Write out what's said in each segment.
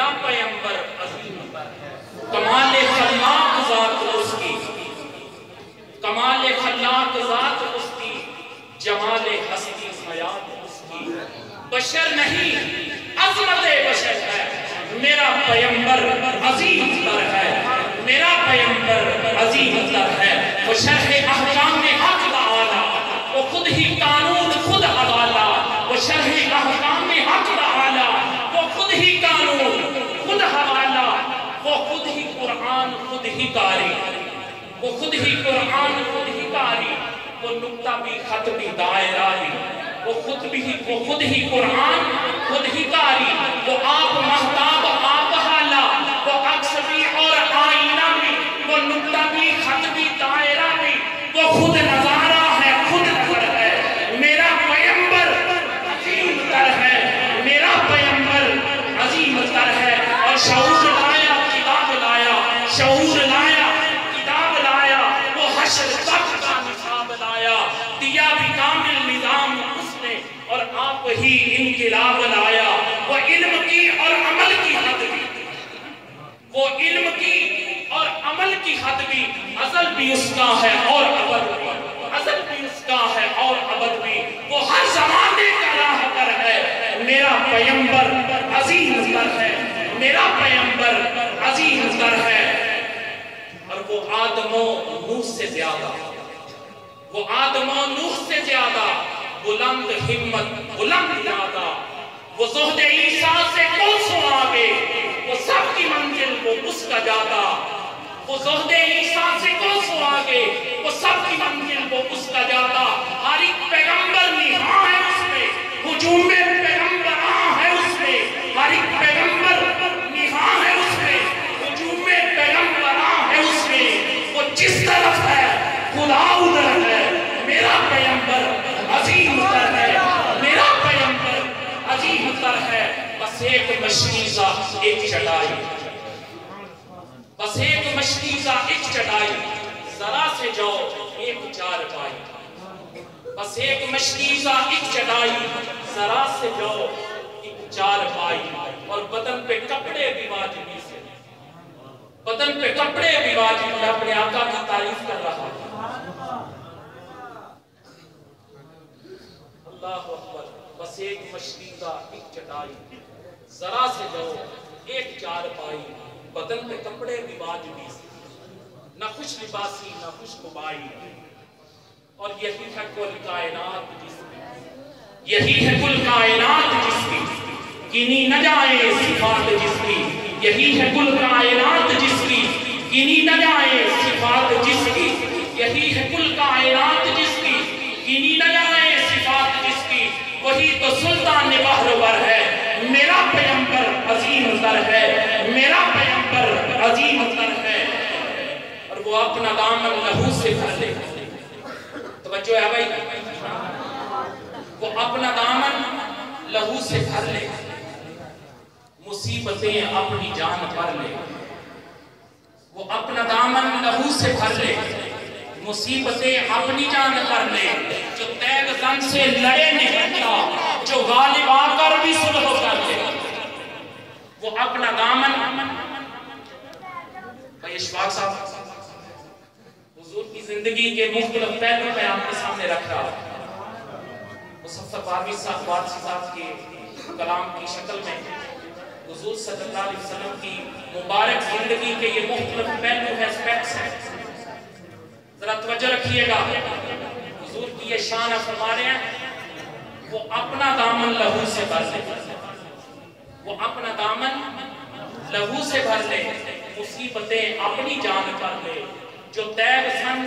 میرا پیغمبر عظیم تر ہے، کمال خلاق ذات اس کی، کمال خلاق ذات اس کی، جمال ہستی حیات اس کی، بشر نہیں عظمت بشر ہے، میرا پیغمبر عظیم تر ہے، میرا پیغمبر عظیم تر ہے، وہ شرح احکام حق تعالی، وہ خود ہی قانون خود حوالہ، وہ شرح احکام حق تعالی، وہ خود ہی قانون خود حوالہ، وہ خود ہی قرآن خود ہی قاری، وہ خود ہی قرآن خود ہی قاری، وہ نقطہ بھی خط بھی دائرہ بھی، وہ خود ہی قرآن خود ہی قاری، وہ آپ مہتاب آپ حالہ، وہ عکس بھی اور آئینہ بھی، وہ نقطہ بھی خط بھی دائرہ بھی، وہ خود نظارہ ہے خود نظر ہے، میرا پیغمبر عظیم تر ہے، میرا پیغمبر عظیم تر ہے، اور شعور لایا کتاب لایا، شعور لایا کتاب لایا، وہ حشر تک کا نصاب لایا، دیا بھی کامل نظام اس نے، اور آپ ہی انقلاب لایا، وہ علم کی اور عمل کی حد بھی، وہ علم کی اور عمل کی حد بھی، ازل بھی اس کا ہے اور ابد بھی، ازل بھی اس کا ہے اور ابد بھی، وہ ہر زمانے کا راہ پر ہے، میرا پیغمبر عظیم تر ہے، میرا پیغمبر عظیم تر ہے، اور وہ آدم و نوح سے زیادہ، وہ آدم و نوح سے زیادہ بلند ہمت بلند ارادہ، وہ زہد عیسیٰ سے کون سو آگے، وہ سب کی منزل وہ اس کا جاتا، وہ زہد عیسیٰ سے کون سو آگے، وہ سب کی منزل وہ اس کا جاتا، ہر ایک پیغمبر نہاں ہے اس میں، ہجوم پیغمبراں ہے اس میں، ہر ایک پیغمبر نہاں ہے اس میں، ہجوم پیغمبراں ہے اس میں، وہ جس طرف ہے خدا ادھر ہے، میرا پیغمبر عظیم تر ہے، میرا پیغمبر عظیم تر ہے، بس ایک مشکیزہ ایک چٹائی، بس ایک مشکیزہ ایک چٹائی، ذرا سے جاؤ ایک چار پائی، بس ایک مشکیزہ ایک چٹائی، ذرا سے جاؤ ایک چار پائی، اور بدن پہ کپڑے بھی واجبی سے، بدن پہ کپڑے بھی واجبی، میں اپنے آقا کی تعریف کر رہا ہوں، اللہ اکبر، بس ایک مشکیزہ ایک چٹائی، ذرا سے جاؤ ایک چار پائی، بدن پہ کپڑے بھی واجبی سے، نہ خوش لباسی نہ خوش کبائی، اور یہی ہے کل کائنات جس کی، یہی ہے کل کائنات جس کی، گنی نہ جائے صفات جس کی، یہی ہے کل کائنات جس کی، گنی نہ جائے صفات جس کی، یہی ہے کل کائنات جس کی، گنی نہ جائے صفات جس کی، وہی تو سلطان بحر ہے، میرا پیغمبر عظیم تر ہے، میرا پیغمبر عظیم تر ہے، اور وہ اپنا دامن لہو سے بھر لے، توجہ ہے بھائی، وہ اپنا دامن لہو سے بھر لے، مصیبتیں اپنی جان پر لے، وہ اپنا دامن لہو سے بھر لے، مصیبتیں اپنی جان پر لے، جو تیغ زن سے لڑے نکلتا، جو غالب آ کر بھی صلح کر لے، وہ اپنا دامن، بھائی اشفاق صاحب حضور کی زندگی کے مختلف پہلو میں آپ کے سامنے رکھ رہا مصطفیٰ پاروی صاحب کے کلام کی شکل میں حضور صلی اللہ علیہ وسلم کی مبارک زندگی کے یہ مختلف پہلو ہے، اسپیکٹس ہیں، ذرا توجہ رکھیے گا، حضور کی یہ شان فرما رہے ہیں، وہ اپنا دامن لہو سے بھر لے، وہ اپنا دامن لہو سے بھر لے، مصیبتیں اپنی جان پر لے، جو تیغ زن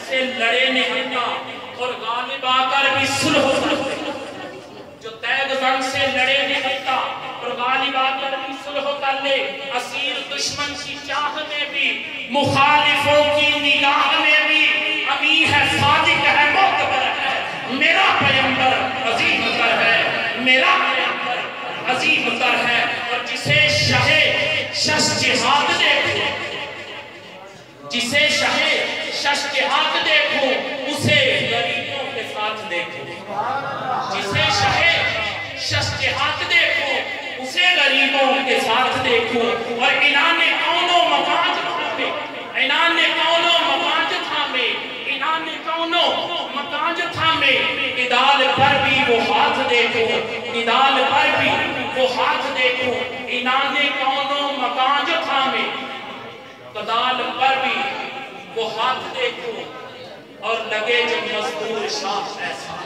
سے لڑے نہتا اور غالب آ کر بھی صلح کر لے، جو تیغ زن سے لڑے نہتا اور غالب آ کر بھی صلح کر لے، اسیر دشمن کی چاہ میں بھی، مخالفوں کی نگاہ میں بھی، امی ہے صادق ہے معتبر ہے، میرا پیغمبر عظیم تر ہے، میرا پیغمبر عظیم تر ہے، اور جسے شش جہاد دیکھو، جسے شش جہاد دیکھو، اسے غریبوں کے ساتھ دیکھو، جسے شش جہاد دیکھو، اسے غریبوں کے ساتھ دیکھوں اور عنان کونوں مکان تھامے عنان کونوں مکان تھامے عنان کونوں مکان تھامے نڈال پر بھی وہ ہاتھ دیکھوں نڈال پر بھی وہ ہاتھ دیکھوں عنان کونوں مکان تھامے نڈال پر بھی وہ ہاتھ دیکھوں اور لگے جو مزدور شاہ ایسا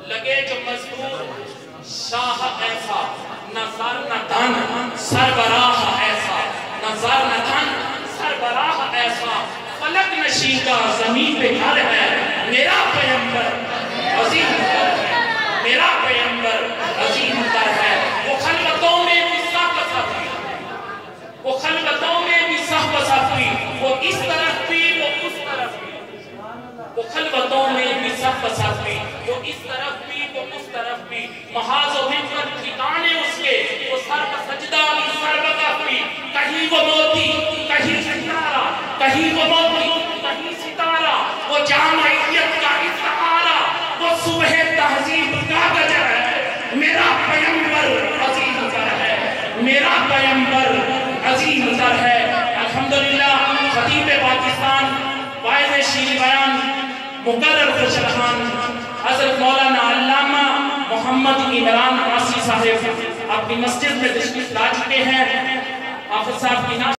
لگے جو مزدور شاہ ایسا نہ زر نہ دھن سربراہ ایسا نہ زر نہ دھن سربراہ ایسا فلک نشین کا زمین پہ گھر ہے میرا پیمبر عظیم تر ہے میرا پیمبر عظیم تر ہے وہ خلوتوں میں بھی صحب صفی وہ خلوتوں میں بھی صحب صفی وہ اس طرف بھی وہ اس طرف بھی وہ خلوتوں میں بھی صحب صفی وہ اس طرف بھی وہ اس طرف بھی محاذ و حکمت ٹھکانے اس کے وہ سر پر سجدہ بھی سر پر بھی کہیں وہ موتی کہیں ستارہ کہیں وہ موتی کہیں ستارہ وہ جامعیت کا استعارہ وہ صبح تہذیب کا گجر ہے میرا پیمبر عظیم تر ہے میرا پیمبر عظیم تر ہے الحمدللہ خطیب پاکستان واعظ شیریں بیان مقرر خوشرحان حضرت مولانا علامہ محمد عمران عاصی صاحب اپنی مسجد میں تشریف لا چکے ہیں حافظ صاحب کی